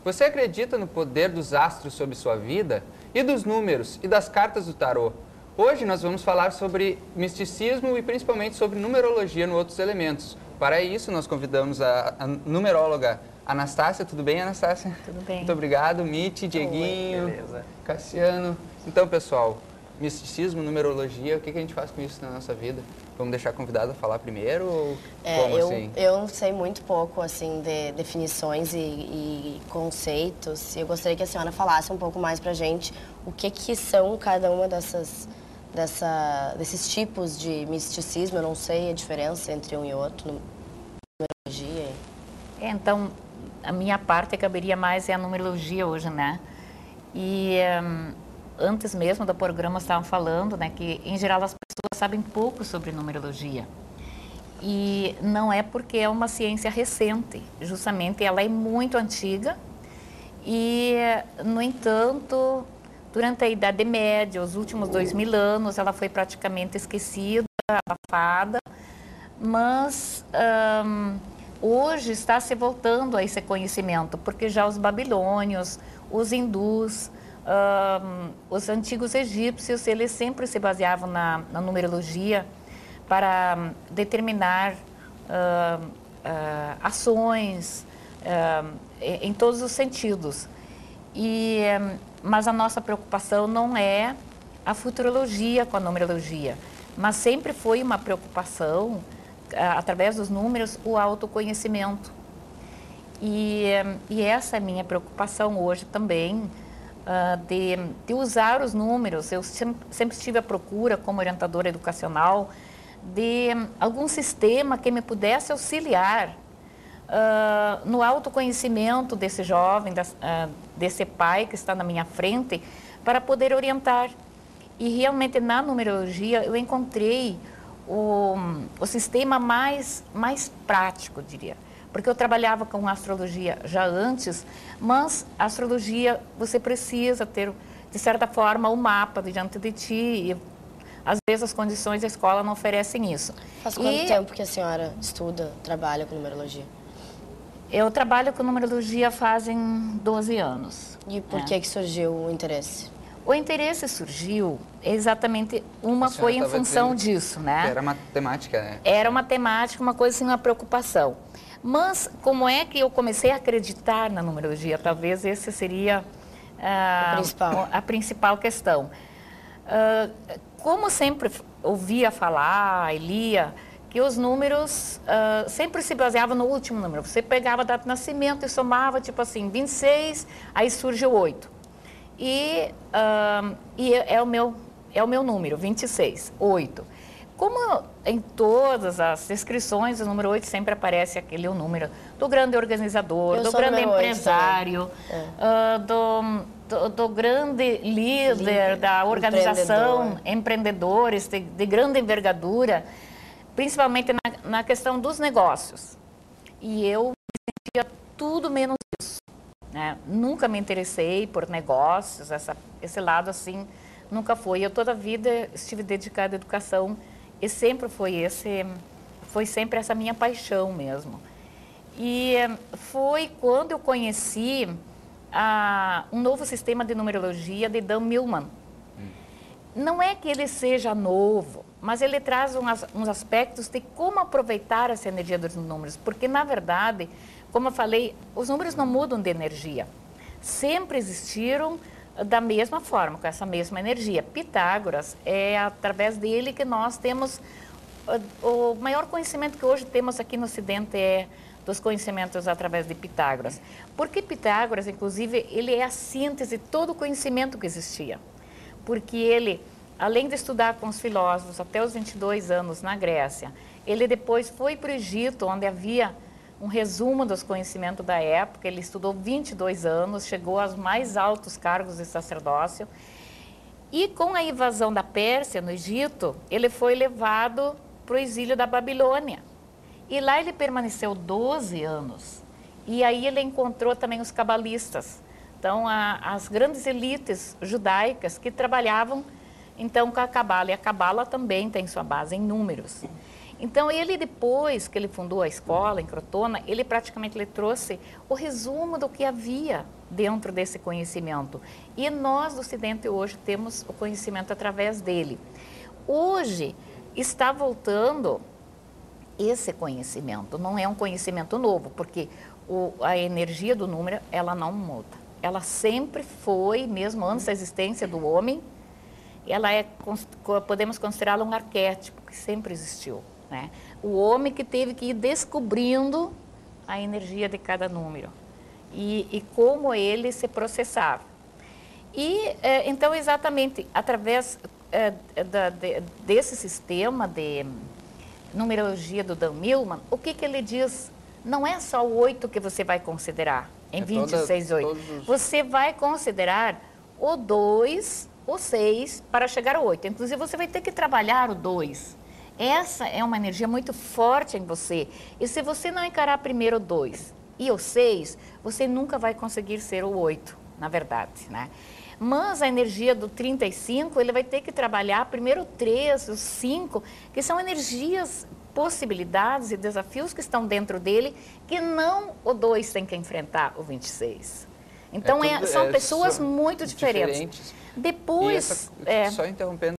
Você acredita no poder dos astros sobre sua vida? E dos números e das cartas do tarô? Hoje nós vamos falar sobre misticismo e principalmente sobre numerologia no Outros Elementos. Para isso nós convidamos a numeróloga Anastácia. Tudo bem, Anastácia? Tudo bem. Muito obrigado. Miti, Dieguinho, beleza. Cassiano. Então, pessoal, misticismo, numerologia, o que a gente faz com isso na nossa vida? Vamos deixar a convidada falar primeiro ou como assim? Eu sei muito pouco assim de definições e conceitos. Eu gostaria que a senhora falasse um pouco mais pra gente o que são cada uma desses tipos de misticismo. Eu não sei a diferença entre um e outro, numerologia. Então, a minha parte caberia mais é a numerologia hoje, né? E antes mesmo do programa estavam falando, né, que em geral as pessoas sabem pouco sobre numerologia. E não é porque é uma ciência recente, justamente ela é muito antiga e, no entanto, durante a Idade Média, os últimos 2000 anos, ela foi praticamente esquecida, abafada, mas hoje está se voltando a esse conhecimento, porque já os babilônios, os hindus, os antigos egípcios, eles sempre se baseavam na numerologia para determinar ações em todos os sentidos. Mas a nossa preocupação não é a futurologia com a numerologia, mas sempre foi uma preocupação, através dos números, o autoconhecimento. E essa é a minha preocupação hoje também, de usar os números. Eu sempre estive à procura, como orientadora educacional, de algum sistema que me pudesse auxiliar no autoconhecimento desse jovem, desse pai que está na minha frente, para poder orientar. E realmente na numerologia eu encontrei o sistema mais prático, diria. Porque eu trabalhava com astrologia já antes, mas a astrologia você precisa ter, de certa forma, o mapa diante de ti. E, às vezes as condições da escola não oferecem isso. Faz quanto tempo que a senhora estuda, trabalha com numerologia? Eu trabalho com numerologia fazem 12 anos. E por que surgiu o interesse? O interesse surgiu exatamente, foi em função disso, né? Era matemática, né? Era uma temática, uma coisa assim, uma preocupação. Mas como é que eu comecei a acreditar na numerologia? Talvez essa seria a principal questão. Como sempre ouvia falar e lia, que os números sempre se baseavam no último número. Você pegava a data de nascimento e somava, tipo assim, 26, aí surge o 8. E é o meu número, 26, 8. Como em todas as descrições, o número 8 sempre aparece aquele o número do grande organizador, do grande empresário, do grande líder da organização, empreendedores de grande envergadura, principalmente na questão dos negócios. E eu me sentia tudo menos isso, né? Nunca me interessei por negócios, esse lado assim, nunca foi. Eu toda a vida estive dedicada à educação e sempre foi sempre essa minha paixão mesmo. E foi quando eu conheci um novo sistema de numerologia de Dan Millman. Não é que ele seja novo, mas ele traz uns aspectos de como aproveitar essa energia dos números. Porque, na verdade, como eu falei, os números não mudam de energia. Sempre existiram da mesma forma, com essa mesma energia. Pitágoras, é através dele que nós temos o maior conhecimento que hoje temos aqui no Ocidente é dos conhecimentos através de Pitágoras. Porque Pitágoras, inclusive, ele é a síntese de todo o conhecimento que existia. Porque ele, além de estudar com os filósofos até os 22 anos na Grécia, ele depois foi para o Egito, onde havia um resumo dos conhecimentos da época. Ele estudou 22 anos, chegou aos mais altos cargos de sacerdócio. E com a invasão da Pérsia, no Egito, ele foi levado para o exílio da Babilônia. E lá ele permaneceu 12 anos. E aí ele encontrou também os cabalistas. Então, as grandes elites judaicas que trabalhavam, então, com a Cabala. E a Cabala também tem sua base em números. Então, ele, depois que ele fundou a escola em Crotona, ele praticamente trouxe o resumo do que havia dentro desse conhecimento. E nós, do Ocidente, hoje, temos o conhecimento através dele. Hoje, está voltando esse conhecimento. Não é um conhecimento novo, porque a energia do número, ela não muda. Ela sempre foi, mesmo antes da existência do homem, ela podemos considerá-la um arquétipo que sempre existiu, né? O homem que teve que ir descobrindo a energia de cada número e como ele se processava. E, então, exatamente, através desse sistema de numerologia do Dan Millman, o que ele diz? Não é só o 8 que você vai considerar em 26/8. Você vai considerar o 2, o 6, para chegar ao 8. Inclusive, você vai ter que trabalhar o 2. Essa é uma energia muito forte em você. E se você não encarar primeiro o 2 e o 6, você nunca vai conseguir ser o 8, na verdade, né? Mas a energia do 35, ele vai ter que trabalhar primeiro o 3, o 5, que são energias, possibilidades e desafios que estão dentro dele, que não o 2 tem que enfrentar o 26. Então, são pessoas muito diferentes. Depois... Só interrompendo,